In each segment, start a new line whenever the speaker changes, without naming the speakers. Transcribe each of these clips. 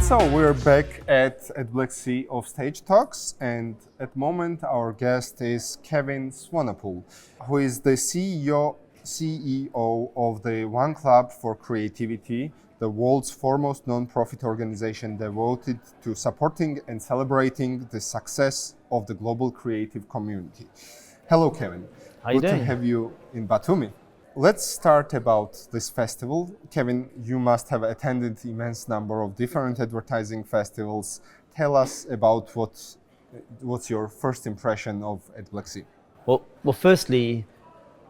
So we're back at Black Sea Offstage Talks, and at the moment our guest is Kevin Swanepoel, who is the CEO of the One Club for Creativity, the world's foremost non-profit organization devoted to supporting and celebrating the success of the global creative community. Hello, Kevin.
How you
Good
doing?
to have you in Batumi. Let's start about this festival. Kevin, you must have attended immense number of different advertising festivals. Tell us about what's your first impression of at Black Sea.
Well, firstly,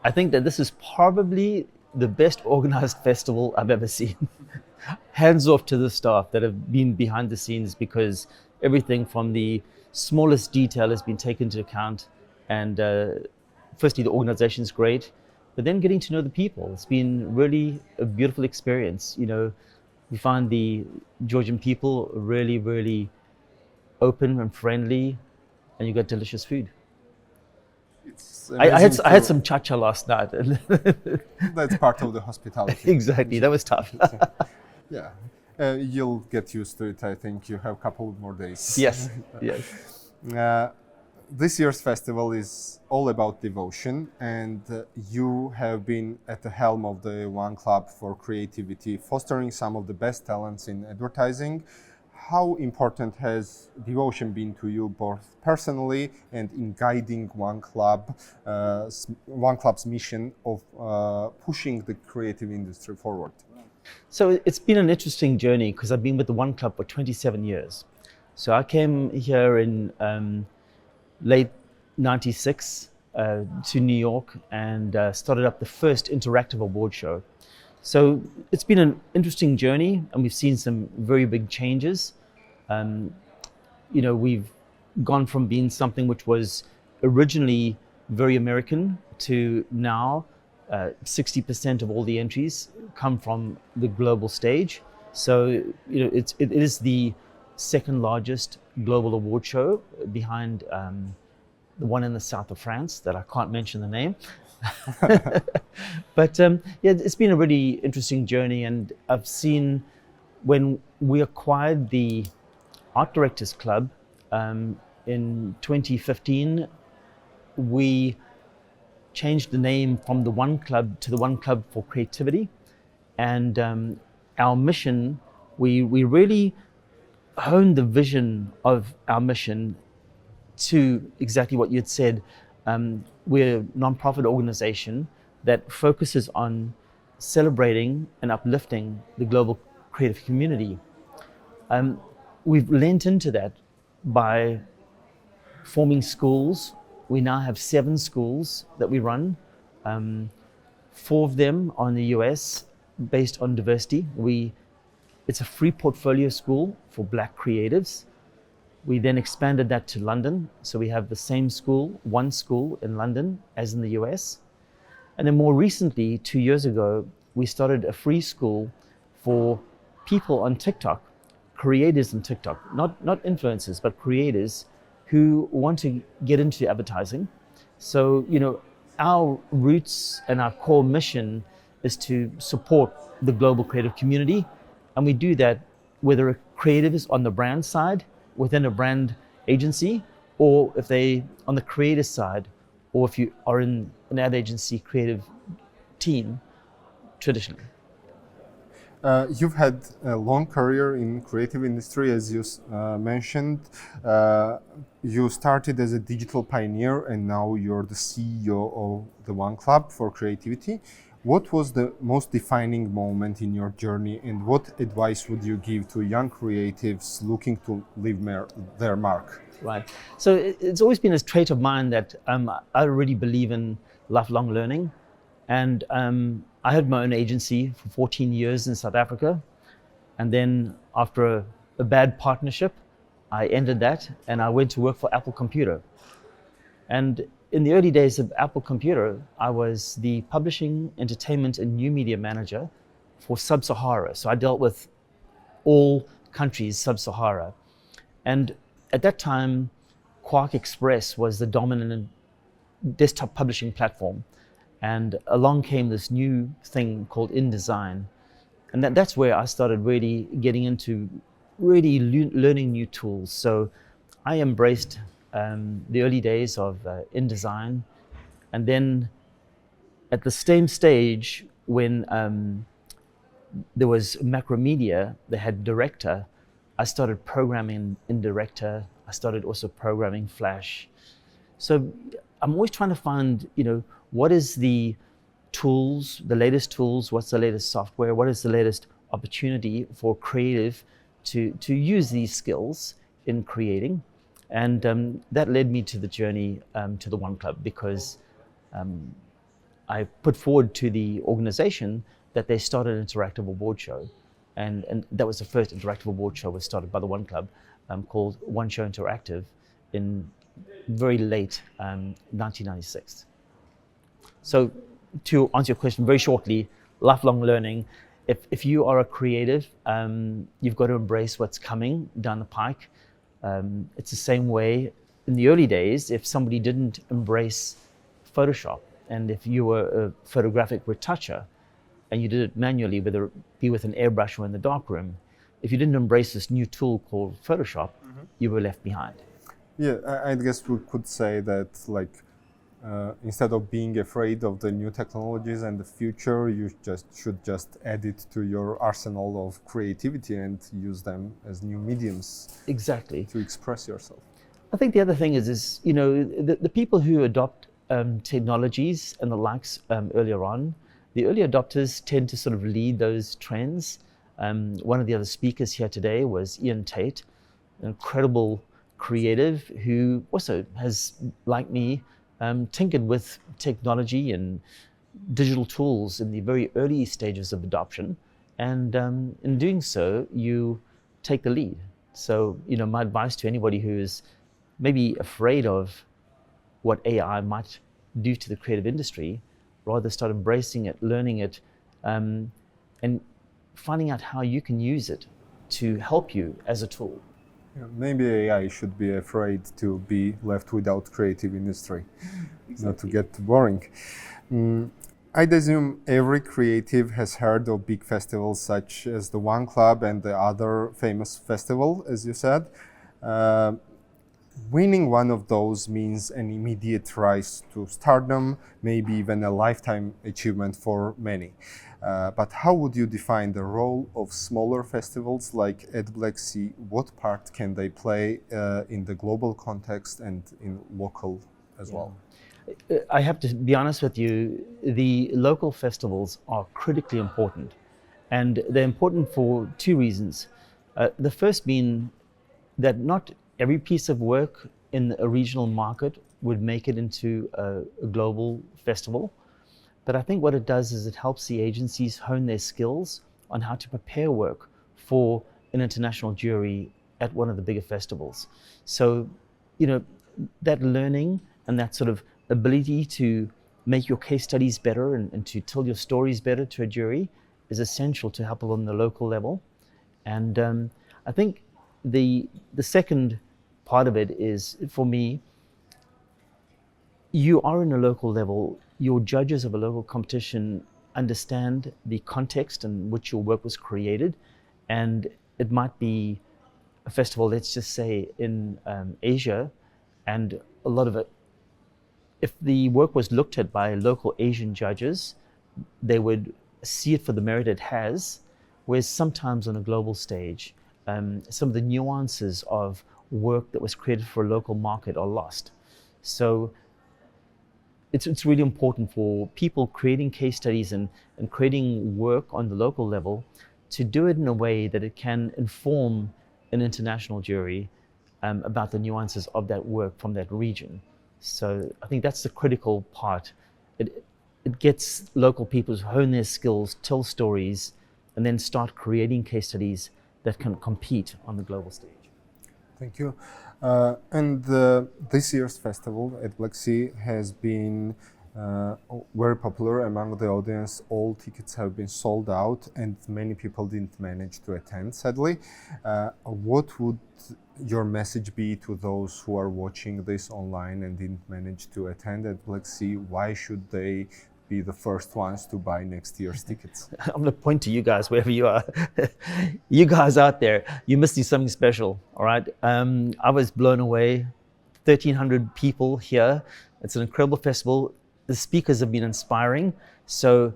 I think that this is probably the best organized festival I've ever seen. Hands off to the staff that have been behind the scenes, because everything from the smallest detail has been taken into account. And firstly, the organization is great, but then getting to know the people. It's been really a beautiful experience. You know, we find the Georgian people really, really open and friendly, and you got delicious food.
It's
I had some cha-cha last night.
That's part of the hospitality.
Exactly, that was tough.
Yeah, you'll get used to it. I think you have a couple more days.
Yes, yes.
This year's festival is all about devotion, and you have been at the helm of the One Club for Creativity, fostering some of the best talents in advertising. How important has devotion been to you, both personally and in guiding One Club's mission of pushing the creative industry forward?
So it's been an interesting journey, because I've been with the One Club for 27 years. So I came here in late 96 to New York and started up the first interactive award show. So it's been an interesting journey, and we've seen some very big changes. You know, we've gone from being something which was originally very American to now 60% of all the entries come from the global stage. So, you know, it is the second largest global award show behind the one in the south of France that I can't mention the name. But yeah, it's been a really interesting journey, and I've seen when we acquired the Art Directors Club in 2015, we changed the name from the One Club to the One Club for Creativity. And our mission, we really honed the vision of our mission to exactly what you'd said. We're a non-profit organization that focuses on celebrating and uplifting the global creative community. We've lent into that by forming schools. We now have 7 schools that we run. 4 of them are in the US, based on diversity. It's a free portfolio school for Black creatives. We then expanded that to London. So we have the same school, one school in London as in the US. And then more recently, 2 years ago, we started a free school for people on TikTok, creators on TikTok, not influencers, but creators who want to get into advertising. So, you know, our roots and our core mission is to support the global creative community. And we do that whether a creative is on the brand side, within a brand agency, or if they on the creative side, or if you are in an ad agency creative team, traditionally.
You've had a long career in creative industry, as you mentioned. You started as a digital pioneer, and now you're the CEO of the One Club for Creativity. What was the most defining moment in your journey, and what advice would you give to young creatives looking to leave their mark?
Right. So it's always been a trait of mine that I really believe in lifelong learning. And I had my own agency for 14 years in South Africa. And then after a bad partnership, I ended that and I went to work for Apple Computer. And in the early days of Apple Computer, I was the publishing, entertainment, and new media manager for Sub-Sahara. So I dealt with all countries Sub-Sahara. And at that time, Quark Express was the dominant desktop publishing platform. And along came this new thing called InDesign. And that's where I started really getting into really learning new tools. So I embraced the early days of InDesign, and then at the same stage when there was Macromedia, they had Director, I started programming in Director. I started also programming Flash. So I'm always trying to find, what is the tools, the latest tools, what's the latest software, what is the latest opportunity for creative to use these skills in creating. And that led me to the journey to the One Club, because I put forward to the organization that they started an interactive award show. And that was the first interactive award show was started by the One Club, called One Show Interactive in very late 1996. So to answer your question very shortly, lifelong learning. If you are a creative, you've got to embrace what's coming down the pike. It's the same way in the early days, if somebody didn't embrace Photoshop, and if you were a photographic retoucher and you did it manually, whether it be with an airbrush or in the darkroom, if you didn't embrace this new tool called Photoshop, you were left behind.
Yeah, I guess we could say that, like, instead of being afraid of the new technologies and the future, you should just add it to your arsenal of creativity and use them as new mediums.
Exactly.
To express yourself.
I think the other thing is the people who adopt technologies and the likes earlier on, the early adopters tend to sort of lead those trends. One of the other speakers here today was Ian Tate, an incredible creative who also has, like me, tinkered with technology and digital tools in the very early stages of adoption. And in doing so, you take the lead. So, my advice to anybody who is maybe afraid of what AI might do to the creative industry, rather start embracing it, learning it, and finding out how you can use it to help you as a tool.
Yeah, maybe AI should be afraid to be left without creative industry, not to get too boring. I'd assume every creative has heard of big festivals such as the One Club and the other famous festival, as you said. Winning one of those means an immediate rise to stardom, maybe even a lifetime achievement for many. But how would you define the role of smaller festivals like at Black Sea? What part can they play in the global context and in local as well?
I have to be honest with you, the local festivals are critically important. And they're important for two reasons. The first being that not every piece of work in a regional market would make it into a global festival. But I think what it does is it helps the agencies hone their skills on how to prepare work for an international jury at one of the bigger festivals. So, that learning and that sort of ability to make your case studies better and to tell your stories better to a jury is essential to help on the local level. And I think the second part of it is, for me, you are in a local level, your judges of a local competition understand the context in which your work was created, and it might be a festival, let's just say in Asia, and a lot of it, if the work was looked at by local Asian judges, they would see it for the merit it has, whereas sometimes on a global stage, some of the nuances of work that was created for a local market are lost. So it's really important for people creating case studies and creating work on the local level to do it in a way that it can inform an international jury about the nuances of that work from that region. So I think that's the critical part. It gets local people to hone their skills, tell stories, and then start creating case studies that can compete on the global stage.
Thank you. And this year's festival at Black Sea has been very popular among the audience. All tickets have been sold out and many people didn't manage to attend, sadly. What would your message be to those who are watching this online and didn't manage to attend at Black Sea? Why should they be the first ones to buy next year's tickets.
I'm going to point to you guys wherever you are. You guys out there, you must do something special, all right? I was blown away. 1,300 people here. It's an incredible festival. The speakers have been inspiring. So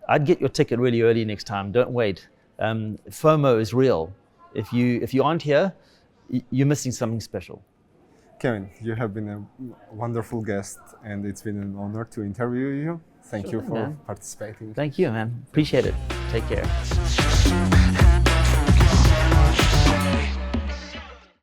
I'd get your ticket really early next time. Don't wait. FOMO is real. If you aren't here, you're missing something special.
Kevin, you have been a wonderful guest, and it's been an honor to interview you. Thank you for participating.
Thank you, man. Appreciate it. Take care.